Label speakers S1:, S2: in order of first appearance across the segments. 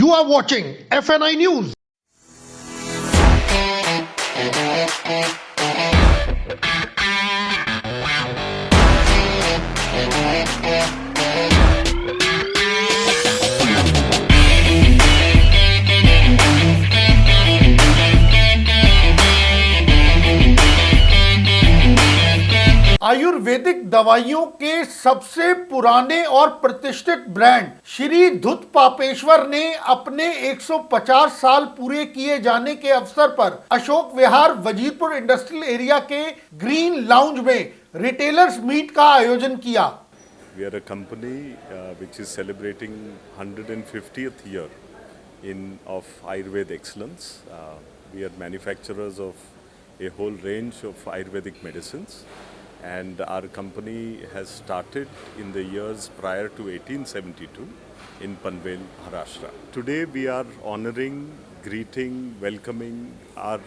S1: You are watching FNI News. Ayurvedic दवाइयों के सबसे पुराने और प्रतिष्ठित ब्रांड श्री धुत पापेश्वर ने अपने 150 साल पूरे किए जाने के अवसर पर अशोक विहार वजीरपुर इंडस्ट्रियल एरिया के ग्रीन लाउंज में रिटेलर्स मीट का आयोजन किया।
S2: We are a company which is celebrating 150th year of Ayurveda excellence. We are manufacturers of a whole range of Ayurvedic medicines. And our company has started in the years prior to 1872 in Panvel, Maharashtra. Today we are honoring, greeting, welcoming our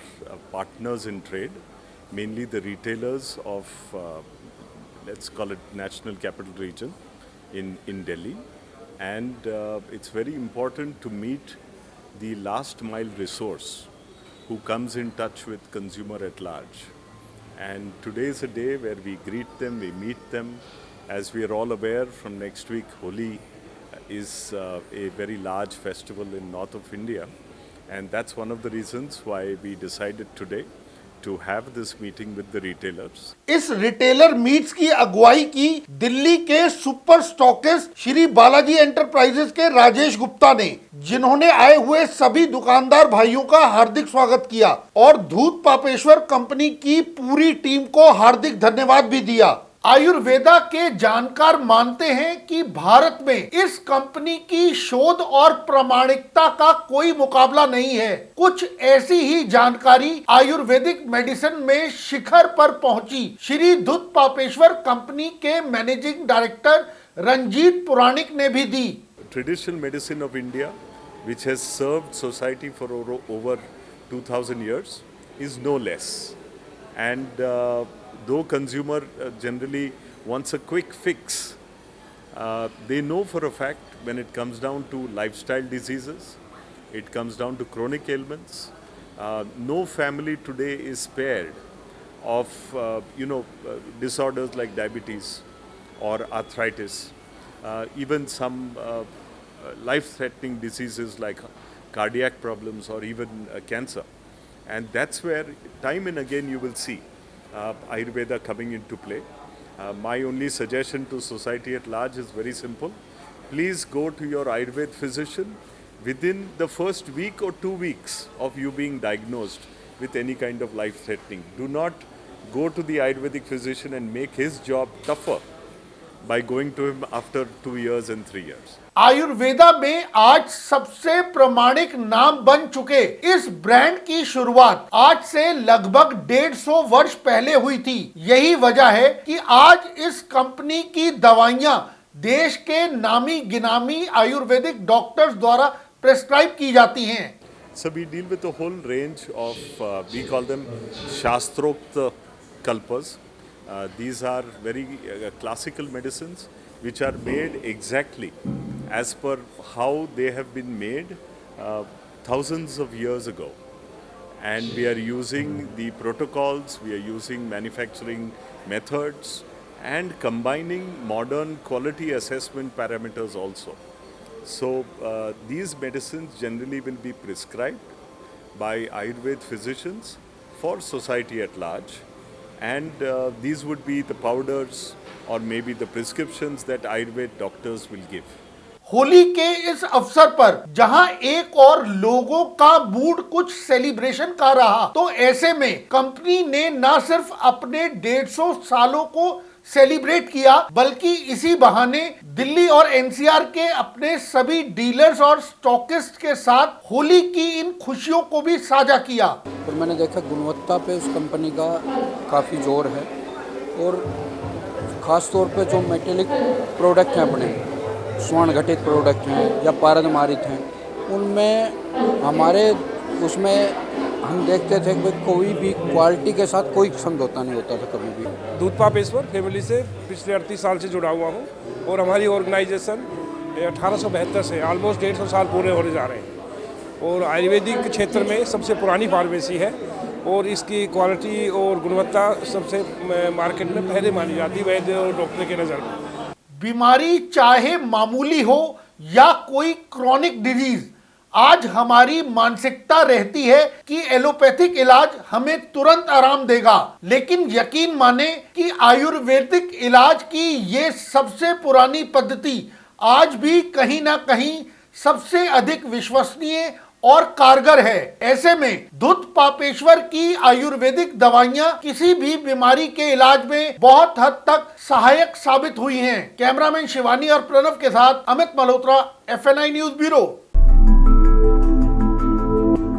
S2: partners in trade, mainly the retailers of, let's call it National Capital Region in Delhi. And it's very important to meet the last mile resource who comes in touch with consumer at large. And today is a day where we greet them, we meet them. As we are all aware, from next week, Holi is a very large festival in north of India. And that's one of the reasons why we decided today to have this meeting with the retailers.
S1: इस retailer meets की अगुवाई की दिल्ली के super stockist Shri Balaji enterprises के राजेश गुप्ता ने, जिन्होंने आए हुए सभी दुकानदार भाइयों का हार्दिक स्वागत किया और धूत पापेश्वर कंपनी की पूरी टीम को हार्दिक धन्यवाद भी दिया। आयुर्वेदा के जानकार मानते हैं कि भारत में इस कंपनी की शोध और प्रामाणिकता का कोई मुकाबला नहीं है। कुछ ऐसी ही जानकारी आयुर्वेदिक मेडिसिन में शिखर पर पहुंची श्री धुत पापेश्वर कंपनी के मैनेजिंग डायरेक्टर रंजीत पुराणिक ने भी दी।
S2: Traditional medicine of India, which has served society for over 2000 years, is no less. And though consumer generally wants a quick fix, they know for a fact when it comes down to lifestyle diseases, it comes down to chronic ailments. No family today is spared of disorders like diabetes or arthritis, even some life-threatening diseases like cardiac problems or even cancer. And that's where time and again you will see Ayurveda coming into play. My only suggestion to society at large is very simple. Please go to your Ayurveda physician within the first week or 2 weeks of you being diagnosed with any kind of life-threatening. Do not go to the Ayurvedic physician and make his job tougher by going to him after 2 years and 3 years.
S1: Ayurveda में आज सबसे प्रमाणिक नाम बन चुके इस brand की शुरुआत आज से लगभग 150 वर्ष पहले हुई थी। यही वजह है कि आज इस कंपनी की दवाइयां देश के नामी गिनामी आयुर्वेदिक डॉक्टर्स द्वारा प्रेस्क्राइब की जाती हैं।
S2: So we deal with a whole range of, we call them Shastrokta Kalpas. These are very classical medicines which are made exactly as per how they have been made thousands of years ago. And we are using the protocols, we are using manufacturing methods and combining modern quality assessment parameters also. So these medicines generally will be prescribed by Ayurveda physicians for society at large. And these would be the powders or maybe the prescriptions that Ayurveda doctors will give.
S1: Holi के इस अवसर पर जहां एक और लोगों का mood कुछ सेलिब्रेशन का रहा, तो ऐसे में कंपनी ने न सिर्फ अपने 150 सालों को सेलिब्रेट किया, बल्कि इसी बहाने दिल्ली और एनसीआर के अपने सभी डीलर्स और स्टॉकिस्ट के साथ होली की इन खुशियों को भी साझा किया।
S3: और मैंने देखा गुणवत्ता पे उस कंपनी का काफ़ी जोर है और ख़ास तौर पे जो मेटेलिक प्रोडक्ट हैं, अपने स्वर्ण घटित प्रोडक्ट हैं या पारदमारित हैं, उनमें हमारे उसमें हम देखते थे कि कोई भी क्वालिटी के साथ कोई समझौता नहीं होता था कभी भी।
S4: धूत पापेश्वर फैमिली से पिछले 38 साल से जुड़ा हुआ हूँ और हमारी ऑर्गेनाइजेशन 1872 से ऑलमोस्ट 150 साल पूरे होने जा रहे हैं और आयुर्वेदिक क्षेत्र में सबसे पुरानी फार्मेसी है और इसकी क्वालिटी और गुणवत्ता सबसे मार्केट में पहले मानी जाती है वैद्य और डॉक्टर के नज़र में।
S1: बीमारी चाहे मामूली हो या कोई क्रॉनिक डिजीज, आज हमारी मानसिकता रहती है कि एलोपैथिक इलाज हमें तुरंत आराम देगा, लेकिन यकीन माने कि आयुर्वेदिक इलाज की ये सबसे पुरानी पद्धति आज भी कहीं ना कहीं सबसे अधिक विश्वसनीय और कारगर है। ऐसे में धूत पापेश्वर की आयुर्वेदिक दवाइयां किसी भी बीमारी के इलाज में बहुत हद तक सहायक साबित हुई हैं। कैमरामैन शिवानी और प्रणव के साथ Amit Malhotra, FNI news bureau.